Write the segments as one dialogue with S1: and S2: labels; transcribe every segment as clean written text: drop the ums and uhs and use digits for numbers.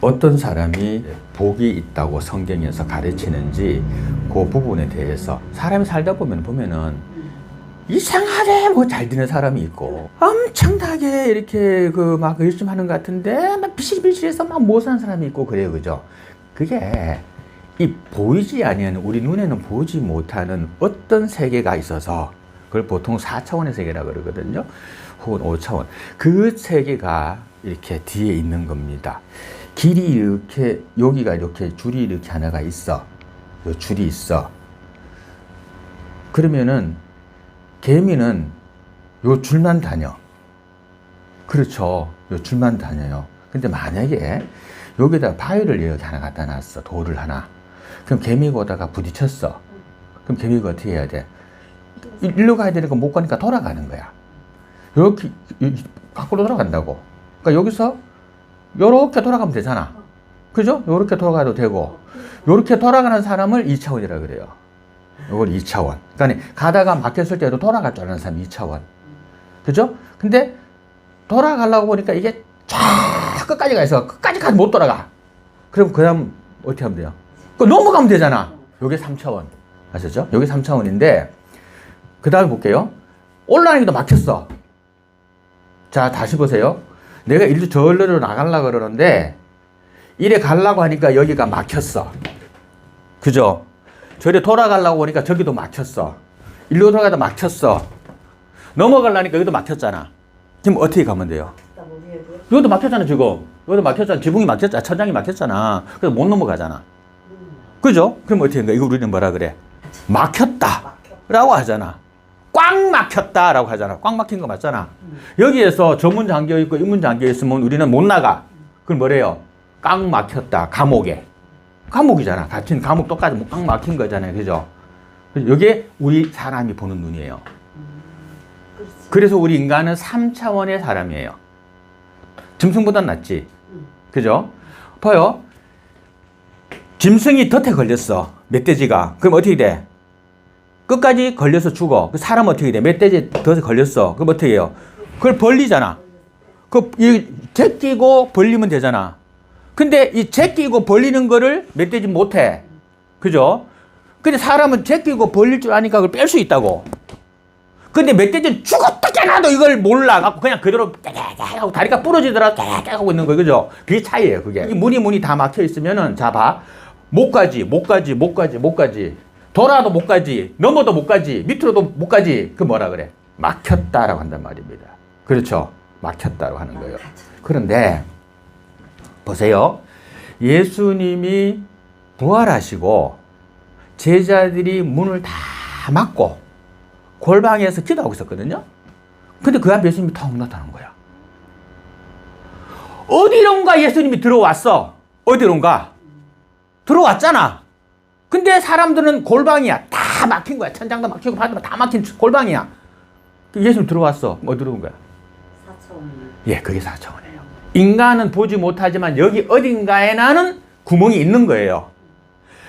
S1: 어떤 사람이 복이 있다고 성경에서 가르치는지 그 부분에 대해서 사람이 살다 보면은 이상하게 뭐 잘 되는 사람이 있고 엄청나게 이렇게 그 막 열심히 하는 것 같은데 막 비실비실해서 막 못 사는 사람이 있고 그래요. 그죠? 그게 이 보이지 아니하는 우리 눈에는 보이지 못하는 어떤 세계가 있어서 그걸 보통 4차원의 세계라고 그러거든요. 혹은 5차원. 그 세계가 이렇게 뒤에 있는 겁니다. 길이 이렇게 여기가 이렇게 줄이 이렇게 하나가 있어. 요 줄이 있어. 그러면은 개미는 요 줄만 다녀. 그렇죠. 요 줄만 다녀요. 근데 만약에 여기다가 바위를 여기 하나 갖다 놨어. 돌을 하나. 그럼 개미가 오다가 부딪혔어. 그럼 개미가 어떻게 해야 돼? 일로 가야 되니까 못 가니까 돌아가는 거야. 이렇게 밖으로 돌아간다고. 그러니까 여기서 요렇게 돌아가면 되잖아. 그죠? 요렇게 돌아가도 되고 요렇게 돌아가는 사람을 2차원이라 그래요. 요걸 2차원. 그러니까 가다가 막혔을 때도 돌아갈 줄 아는 사람 2차원. 그죠? 근데 돌아가려고 보니까 이게 쫙 끝까지 가 있어. 끝까지 가서 못 돌아가. 그럼 그 다음 어떻게 하면 돼요? 넘어가면 되잖아. 요게 3차원. 아셨죠? 요게 3차원인데 그 다음에 볼게요. 올라가는 게도 막혔어. 자, 다시 보세요. 내가 일로 저리로 나가려고 그러는데 이래 가려고 하니까 여기가 막혔어. 그죠? 저리 돌아가려고 하니까 저기도 막혔어. 일로 돌아가다 막혔어. 넘어가려니까 여기도 막혔잖아. 지금 어떻게 가면 돼요? 여기도 막혔잖아, 지금. 여기도 막혔잖아. 지붕이 막혔잖아. 천장이 막혔잖아. 그래서 못 넘어가잖아. 그죠? 그럼 어떻게 한 거야? 이거 우리는 뭐라 그래? 막혔다. 라고 하잖아. 꽉 막혔다. 라고 하잖아. 꽉 막힌 거 맞잖아. 여기에서 저 문 잠겨 있고 이 문 잠겨 있으면 우리는 못 나가. 그럼 뭐래요? 꽉 막혔다. 감옥에. 감옥이잖아. 같은 감옥 똑같이 꽉 막힌 거잖아요. 그죠? 이게 우리 사람이 보는 눈이에요. 그래서 우리 인간은 3차원의 사람이에요. 짐승보단 낫지. 그죠? 봐요. 짐승이 덫에 걸렸어. 멧돼지가. 그럼 어떻게 돼? 끝까지 걸려서 죽어. 그 사람 어떻게 돼? 멧돼지 덫에 걸렸어. 그럼 어떻게 해요? 그걸 벌리잖아. 제끼고 벌리면 되잖아. 근데 이 제끼고 벌리는 거를 멧돼지 못해. 그죠? 근데 사람은 제끼고 벌릴 줄 아니까 그걸 뺄 수 있다고. 근데 멧돼지는 죽었다 깨나도 이걸 몰라 갖고 그냥 그대로 깨깨깨 하고 다리가 부러지더라도 깨깨깨 하고 있는 거예요. 그죠? 그게 차이예요. 그게. 이 문이 다 막혀 있으면은 자 봐. 못 가지. 돌아도 못 가지. 넘어도 못 가지. 밑으로도 못 가지. 그 뭐라 그래? 막혔다라고 한단 말입니다. 그렇죠? 막혔다라고 하는 거예요. 그런데 보세요. 예수님이 부활하시고 제자들이 문을 다 막고 골방에서 기도하고 있었거든요. 근데 그 앞에 예수님이 턱 나타난 거야. 어디론가 예수님이 들어왔어. 어디론가? 들어왔잖아. 근데 사람들은 골방이야. 다 막힌 거야. 천장도 막히고 바닥도 다 막힌 골방이야. 예수님 들어왔어. 어디로 온 거야?
S2: 4차원.
S1: 예, 그게 4차원이에요. 인간은 보지 못하지만 여기 어딘가에 나는 구멍이 있는 거예요.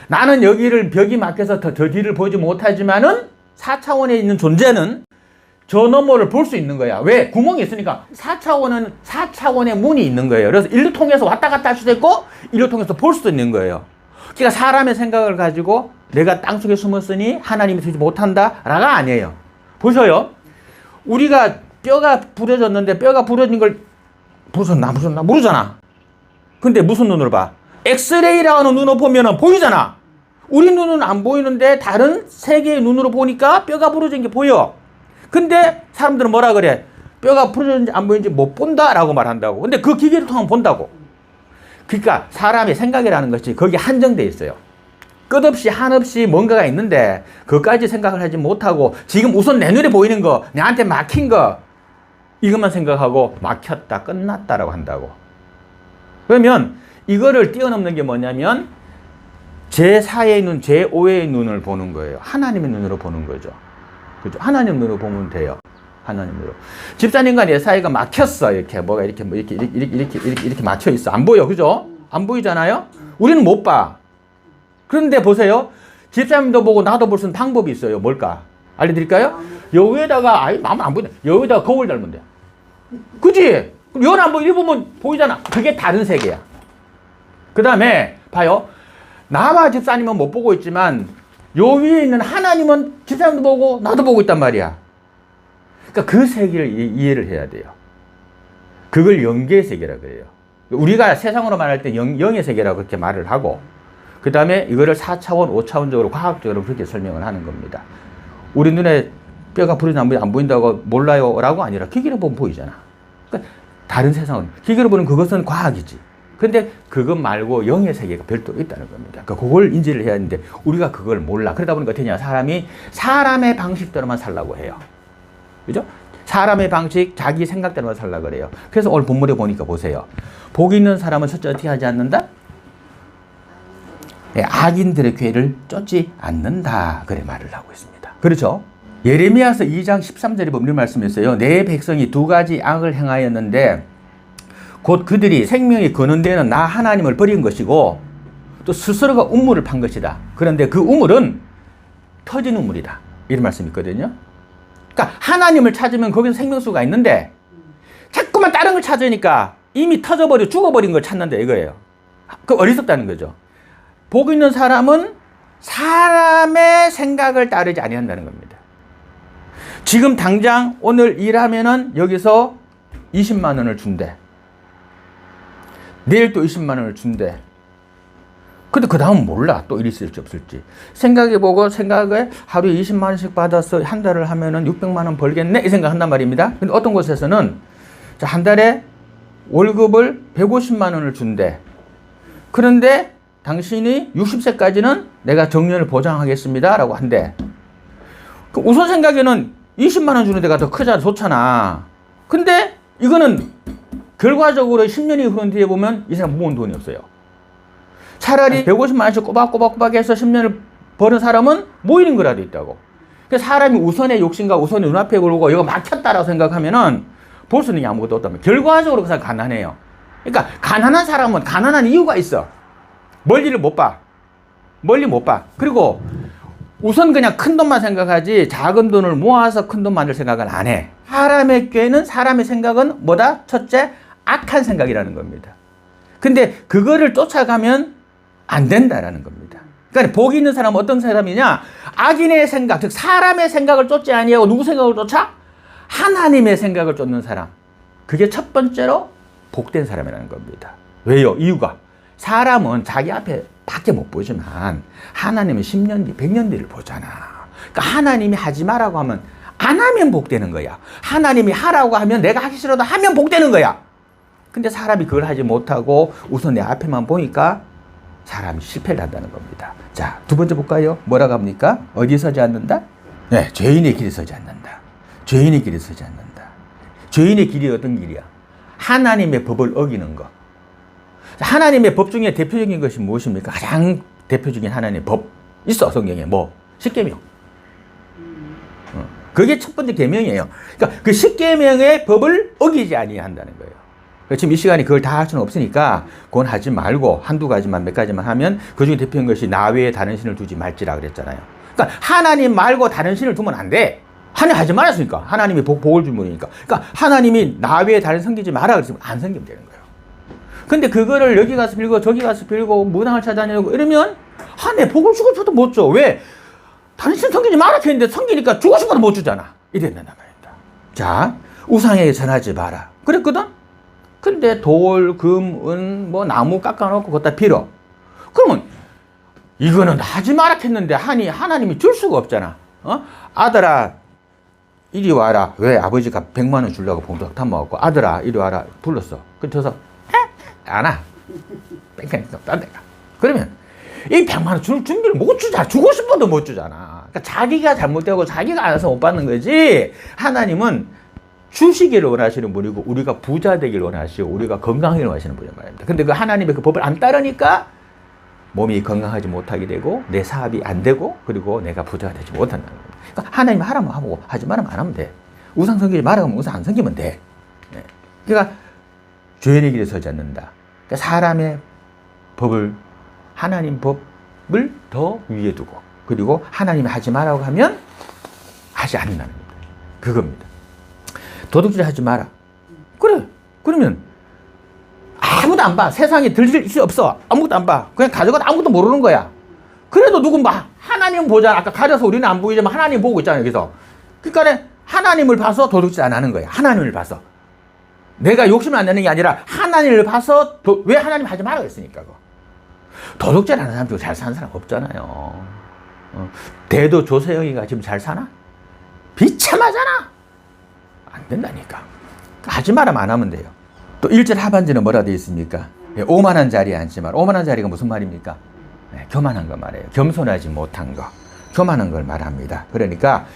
S1: 나는 여기를 벽이 막혀서 저 뒤를 보지 못하지만은 4차원에 있는 존재는 저 너머를 볼 수 있는 거야. 왜? 구멍이 있으니까 4차원은 4차원의 문이 있는 거예요. 그래서 일로 통해서 왔다 갔다 할 수도 있고 일로 통해서 볼 수도 있는 거예요. 그러니까 사람의 생각을 가지고 내가 땅속에 숨었으니 하나님이 되지 못한다 라가 아니에요. 보셔요. 우리가 뼈가 부러졌는데 뼈가 부러진 걸 부서졌나 모르잖아. 근데 무슨 눈으로 봐? 엑스레이라는 눈으로 보면 보이잖아. 우리 눈은 안 보이는데 다른 세계의 눈으로 보니까 뼈가 부러진 게 보여. 근데 사람들은 뭐라 그래? 뼈가 부러졌는지 안 보이는지 못 본다라고 말한다고. 근데 그 기계를 통하면 본다고. 그러니까 사람의 생각이라는 것이 거기에 한정되어 있어요. 끝없이 한없이 뭔가가 있는데 그것까지 생각을 하지 못하고 지금 우선 내 눈에 보이는 거, 내한테 막힌 거 이것만 생각하고 막혔다, 끝났다라고 한다고. 그러면 이거를 뛰어넘는 게 뭐냐면 제4의 눈, 제5의 눈을 보는 거예요. 하나님의 눈으로 보는 거죠. 그죠? 하나님 눈으로 보면 돼요. 하나님 눈으로. 집사님과 내 사이가 막혔어. 이렇게 뭐가 이렇게 막혀 있어. 안 보여. 그죠? 안 보이잖아요? 우리는 못 봐. 그런데 보세요. 집사님도 보고 나도 볼 수 있는 방법이 있어요. 뭘까? 알려드릴까요? 여기에다가, 마음 안 보이네. 여기다가 거울 달면 돼. 그지? 여기 안 보이고, 이리 보면 보이잖아. 그게 다른 세계야. 그 다음에 봐요. 나와 집사님은 못 보고 있지만 요 위에 있는 하나님은 집사님도 보고 나도 보고 있단 말이야. 그러니까 그 세계를 이해를 해야 돼요. 그걸 영계의 세계라고 그래요. 우리가 세상으로 말할 때 영의 세계라고 그렇게 말을 하고, 그 다음에 이거를 4차원, 5차원적으로 과학적으로 그렇게 설명을 하는 겁니다. 우리 눈에 뼈가 불이 안 보인다고 몰라요 라고 아니라 기계로 보면 보이잖아. 그러니까 다른 세상은 기계로 보는 그것은 과학이지. 근데 그것 말고 영의 세계가 별도로 있다는 겁니다. 그러니까 그걸 인지를 해야 하는데 우리가 그걸 몰라. 그러다 보니까 어떻게 하냐. 사람이 사람의 방식대로만 살라고 해요. 그죠? 사람의 방식, 자기 생각대로만 살라고 그래요. 그래서 오늘 본문에 보니까 보세요. 복 있는 사람은 첫째 어떻게 하지 않는다? 네, 악인들의 괴를 쫓지 않는다. 그래 말을 하고 있습니다. 그렇죠? 예레미야서 2장 13절에 보면 말씀이 있어요. 내 백성이 두 가지 악을 행하였는데 곧 그들이 생명이 거는 데는 나 하나님을 버린 것이고 또 스스로가 우물을 판 것이다. 그런데 그 우물은 터진 우물이다. 이런 말씀이 있거든요. 그러니까 하나님을 찾으면 거기서 생명수가 있는데 자꾸만 다른 걸 찾으니까 이미 터져버려 죽어버린 걸 찾는다 이거예요. 그 어리석다는 거죠. 복 있는 사람은 사람의 생각을 따르지 아니한다는 겁니다. 지금 당장 오늘 일하면은 여기서 20만 원을 준대. 내일 또 20만 원을 준대. 근데 그 다음은 몰라. 또 일이 있을지 없을지. 생각해보고 생각에 하루에 20만 원씩 받아서 한 달을 하면은 600만 원 벌겠네? 이 생각한단 말입니다. 근데 어떤 곳에서는 한 달에 월급을 150만 원을 준대. 그런데 당신이 60세까지는 내가 정년을 보장하겠습니다. 라고 한대. 그 우선 생각에는 20만 원 주는 데가 더 크잖아. 좋잖아. 근데 이거는 결과적으로 10년이 흐른 뒤에 보면 이 사람 모은 돈이 없어요. 차라리 150만 원씩 꼬박꼬박 해서 10년을 버는 사람은 모이는 거라도 있다고. 그러니까 사람이 우선의 욕심과 우선의 눈앞에 걸고 이거 막혔다라고 생각하면은 볼 수 있는 게 아무것도 없다면 결과적으로 그 사람 가난해요. 그러니까 가난한 사람은 가난한 이유가 있어. 멀리를 못 봐. 멀리 못 봐. 그리고 우선 그냥 큰 돈만 생각하지 작은 돈을 모아서 큰 돈 만들 생각은 안 해. 사람의 꾀는 사람의 생각은 뭐다? 첫째, 악한 생각이라는 겁니다. 근데 그거를 쫓아가면 안 된다라는 겁니다. 그러니까 복이 있는 사람은 어떤 사람이냐? 악인의 생각, 즉 사람의 생각을 쫓지 아니하고 누구 생각을 쫓아? 하나님의 생각을 쫓는 사람. 그게 첫 번째로 복된 사람이라는 겁니다. 왜요? 이유가 사람은 자기 앞에 밖에 못 보지만 하나님은 10년 뒤, 100년 뒤를 보잖아. 그러니까 하나님이 하지 마라고 하면 안 하면 복되는 거야. 하나님이 하라고 하면 내가 하기 싫어도 하면 복되는 거야. 근데 사람이 그걸 하지 못하고 우선 내 앞에만 보니까 사람이 실패를 한다는 겁니다. 자, 두 번째 볼까요? 뭐라고 합니까? 어디 서지 않는다? 네, 죄인의 길에 서지 않는다. 죄인의 길에 서지 않는다. 죄인의 길이 어떤 길이야? 하나님의 법을 어기는 거. 하나님의 법 중에 대표적인 것이 무엇입니까? 가장 대표적인 하나님의 법 있어. 성경에 뭐? 십계명. 그게 첫 번째 계명이에요. 그러니까 그 십계명의 법을 어기지 아니한다는 거예요. 지금 이 시간에 그걸 다 할 수는 없으니까 그건 하지 말고 한두 가지만 몇 가지만 하면 그중에 대표인 것이 나 외에 다른 신을 두지 말지라 그랬잖아요. 그러니까 하나님 말고 다른 신을 두면 안 돼. 하나님 하지 말았으니까. 하나님이 복을 준 분이니까. 그러니까 하나님이 나 외에 다른 섬기지 마라 그랬으면 안 섬기면 되는 거예요. 근데 그거를 여기 가서 빌고 저기 가서 빌고 무당을 찾아내고 이러면 내 복을 주고 싶어도 못 줘. 왜? 다른 신 섬기지 마라 했는데 섬기니까 주고 싶어도 못 주잖아. 이랬단 말입니다. 자, 우상에게 전하지 마라. 그랬거든? 근데 돌, 금, 은, 뭐 나무 깎아놓고 거기다 빌어. 그러면 이거는 하지 마라 했는데 하나님이 줄 수가 없잖아. 아들아 이리 와라. 왜? 아버지가 100만 원 주려고 봉투 다 먹었고 아들아 이리 와라 불렀어. 그래서 안 와. 뺑뺑 딴 데가. 그러면 이 100만 원 줄 준비를 못 주잖아. 주고 싶어도 못 주잖아. 그러니까 자기가 잘못되고 자기가 알아서 못 받는 거지. 하나님은 주시기를 원하시는 분이고 우리가 부자 되기를 원하시고 우리가 건강하기를 원하시는 분이란 말입니다. 근데 그 하나님의 그 법을 안 따르니까 몸이 건강하지 못하게 되고 내 사업이 안 되고 그리고 내가 부자가 되지 못한다는 거예요. 그러니까 하나님이 하라면 하고 하지 말라면 안 하면 돼. 우상 섬기지 말라고 하면 우상 안 섬기면 돼. 네. 그러니까 죄인의 길에 서지 않는다. 그러니까 사람의 법을 하나님 법을 더 위에 두고 그리고 하나님이 하지 말라고 하면 하지 않는다는 겁니다. 그겁니다. 도둑질 하지 마라. 그래. 그러면 아무도 안 봐. 세상에 들릴 수 없어. 아무것도 안 봐. 그냥 가져가도 아무것도 모르는 거야. 그래도 누군 봐. 하나님 보잖아. 아까 가려서 우리는 안 보이지만 하나님 보고 있잖아요. 그래서. 그러니까 하나님을 봐서 도둑질 안 하는 거야. 하나님을 봐서. 내가 욕심을 안 내는 게 아니라 하나님을 봐서 왜 하나님 하지 말라고 했으니까. 도둑질 하는 사람 중에 잘 사는 사람 없잖아요. 대도 조세영이가 지금 잘 사나? 비참하잖아. 안 된다니까. 하지 말라면 안 하면 돼요. 또 1절 하반절은 뭐라 되어 있습니까? 오만한 자리에 앉지 마라. 오만한 자리가 무슨 말입니까? 교만한 거 말이에요. 겸손하지 못한 거. 교만한 걸 말합니다. 그러니까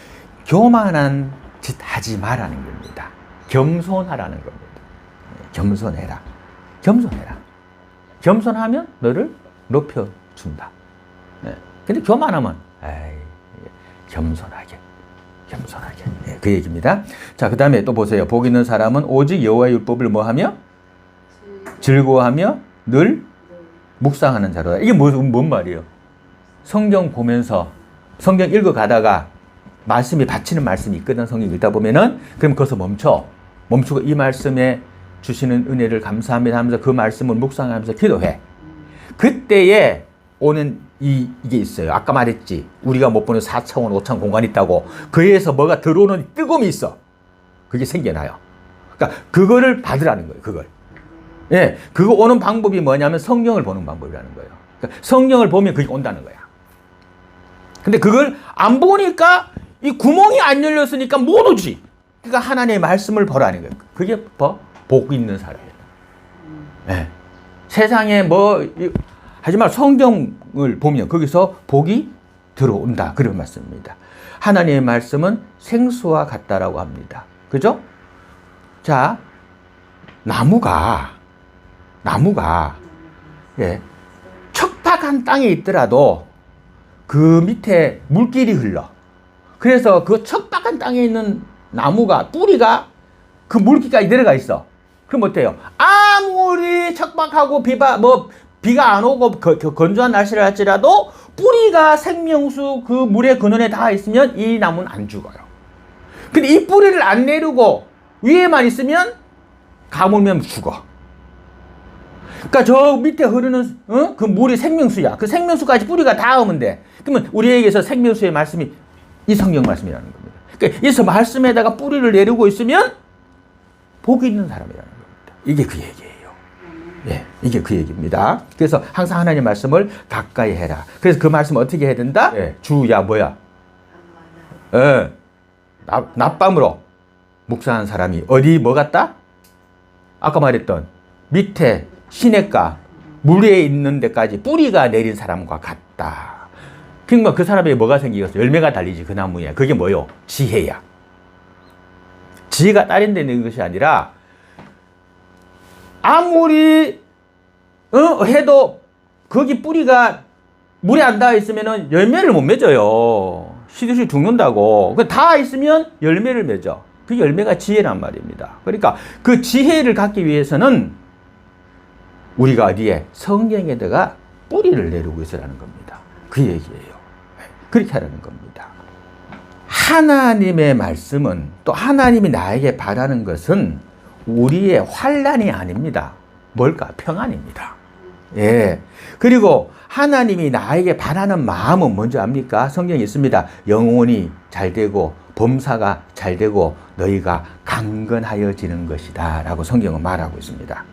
S1: 교만한 짓 하지 마라는 겁니다. 겸손하라는 겁니다. 겸손해라. 겸손해라. 겸손하면 너를 높여준다. 근데 교만하면 겸손하게. 그 얘기입니다. 자, 그 다음에 또 보세요. 복 있는 사람은 오직 여호와의 율법을 뭐하며? 즐거워하며 늘 묵상하는 자로다. 이게 뭔 말이에요? 성경 보면서 성경 읽어가다가 말씀이 받치는 말씀이 있거든. 성경 읽다 보면은 그럼 거기서 멈추고 이 말씀에 주시는 은혜를 감사합니다 하면서 그 말씀을 묵상하면서 기도해. 그때에 오는 이게 있어요. 아까 말했지. 우리가 못 보는 4차원, 5차원 공간이 있다고. 그에서 뭐가 들어오는 뜨거움이 있어. 그게 생겨나요. 그러니까 그거를 받으라는 거예요. 그걸. 예, 그거 오는 방법이 뭐냐면 성경을 보는 방법이라는 거예요. 그러니까 성경을 보면 그게 온다는 거야. 근데 그걸 안 보니까 이 구멍이 안 열렸으니까 못 오지. 그러니까 하나님의 말씀을 보라는 거예요. 그게 복 있는 사람이에요. 예. 세상에 하지만 성경을 보면 거기서 복이 들어온다. 그런 말씀입니다. 하나님의 말씀은 생수와 같다라고 합니다. 그죠? 자, 나무가 척박한 땅에 있더라도 그 밑에 물길이 흘러. 그래서 그 척박한 땅에 있는 나무가 뿌리가 그 물길까지 내려가 있어. 그럼 어때요? 아무리 척박하고 비가 안 오고 건조한 날씨를 할지라도 뿌리가 생명수 그 물의 근원에 닿아 있으면 이 나무는 안 죽어요. 근데 이 뿌리를 안 내리고 위에만 있으면 가물면 죽어. 그러니까 저 밑에 흐르는 그 물이 생명수야. 그 생명수까지 뿌리가 닿으면 돼. 그러면 우리에게서 생명수의 말씀이 이 성경 말씀이라는 겁니다. 그러니까 이 말씀에다가 뿌리를 내리고 있으면 복이 있는 사람이라는 겁니다. 이게 그 얘기예요. 예, 이게 그 얘기입니다. 그래서 항상 하나님의 말씀을 가까이 해라. 그래서 그 말씀을 어떻게 해야 된다? 주야 뭐야? 낮밤으로 묵상한 사람이 어디 뭐 같다? 아까 말했던 밑에 시냇가 물 위에 있는 데까지 뿌리가 내린 사람과 같다. 그러니까 그 사람에게 뭐가 생기겠어? 열매가 달리지 그 나무에. 그게 뭐요? 지혜야. 지혜가 다른 데 있는 것이 아니라 아무리 해도 거기 뿌리가 물에 안 닿아 있으면 열매를 못 맺어요. 시듯이 죽는다고. 닿아 있으면 열매를 맺어. 그 열매가 지혜란 말입니다. 그러니까 그 지혜를 갖기 위해서는 우리가 어디에? 성경에다가 뿌리를 내리고 있으라는 겁니다. 그 얘기예요. 그렇게 하라는 겁니다. 하나님의 말씀은 또 하나님이 나에게 바라는 것은 우리의 환난이 아닙니다. 뭘까? 평안입니다. 예. 그리고 하나님이 나에게 바라는 마음은 뭔지 압니까? 성경에 있습니다. 영혼이 잘 되고 범사가 잘 되고 너희가 강건하여지는 것이다 라고 성경은 말하고 있습니다.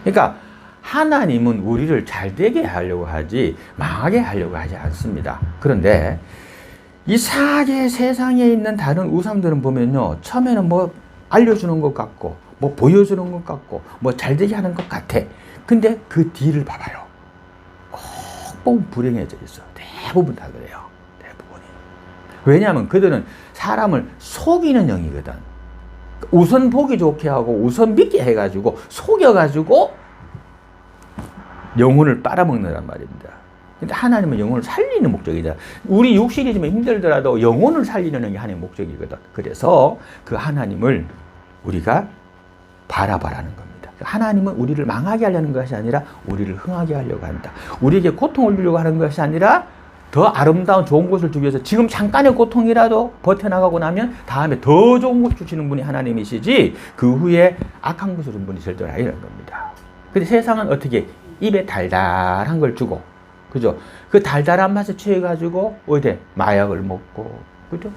S1: 그러니까 하나님은 우리를 잘 되게 하려고 하지 망하게 하려고 하지 않습니다. 그런데 이상하게 세상에 있는 다른 우상들은 보면요, 처음에는 뭐 알려주는 것 같고 뭐 보여주는 것 같고 뭐 잘되게 하는 것 같아. 근데 그 뒤를 봐봐요. 꼭 보면 불행해져 있어. 대부분 다 그래요. 대부분이. 왜냐하면 그들은 사람을 속이는 영이거든. 우선 보기 좋게 하고 우선 믿게 해가지고 속여가지고 영혼을 빨아먹는단 말입니다. 근데 하나님은 영혼을 살리는 목적이다. 우리 육신이 좀 힘들더라도 영혼을 살리는 게 하나님의 목적이거든. 그래서 그 하나님을 우리가 바라봐라는 겁니다. 하나님은 우리를 망하게 하려는 것이 아니라 우리를 흥하게 하려고 한다. 우리에게 고통을 주려고 하는 것이 아니라 더 아름다운 좋은 것을 주기 위해서 지금 잠깐의 고통이라도 버텨나가고 나면 다음에 더 좋은 것 주시는 분이 하나님이시지 그 후에 악한 것을 준 분이 절대로 아니라는 겁니다. 근데 세상은 어떻게 입에 달달한 걸 주고, 그죠? 그 달달한 맛에 취해가지고 어디 마약을 먹고, 그죠?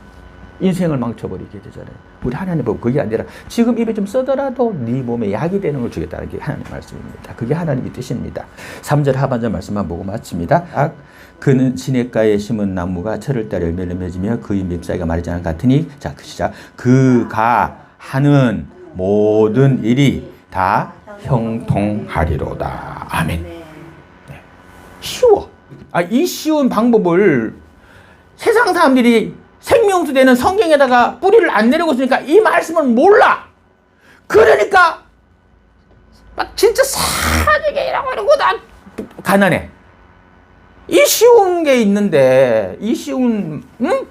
S1: 인생을 망쳐버리게 되잖아요. 우리 하나님 보고 그게 아니라 지금 입에 좀 써더라도 네 몸에 약이 되는 걸 주겠다는 게 하나님 말씀입니다. 그게 하나님의 뜻입니다. 3절 하반절 말씀만 보고 마칩니다. 그는 시냇가에 심은 나무가 철을 따라 열매를 맺으며 그의 잎사귀가 마르지 않은 같으니, 자, 그 시작. 그가 하는 모든 일이 다 형통하리로다. 아멘. 네. 쉬워. 이 쉬운 방법을 세상 사람들이 생명수 되는 성경에다가 뿌리를 안 내리고 있으니까 이 말씀을 몰라. 그러니까 막 진짜 사직에 이라고 이러고 나 가난해. 이 쉬운 게 있는데, 이 쉬운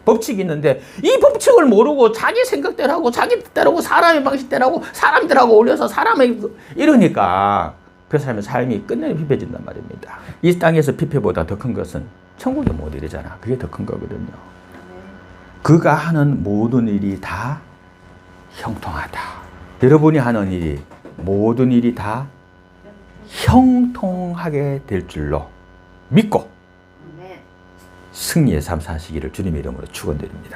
S1: 법칙이 있는데 이 법칙을 모르고 자기 생각대로 하고 자기 뜻대로 하고 사람의 방식대로 하고 사람들하고 올려서 사람의 이러니까 그 사람의 삶이 끝내는 피폐해진단 말입니다. 이 땅에서 피폐보다 더 큰 것은 천국에 못 이르잖아. 그게 더 큰 거거든요. 그가 하는 모든 일이 다 형통하다. 여러분이 하는 일이, 모든 일이 다 형통하게 될 줄로 믿고 승리의 삶 사시기를 주님의 이름으로 축원드립니다.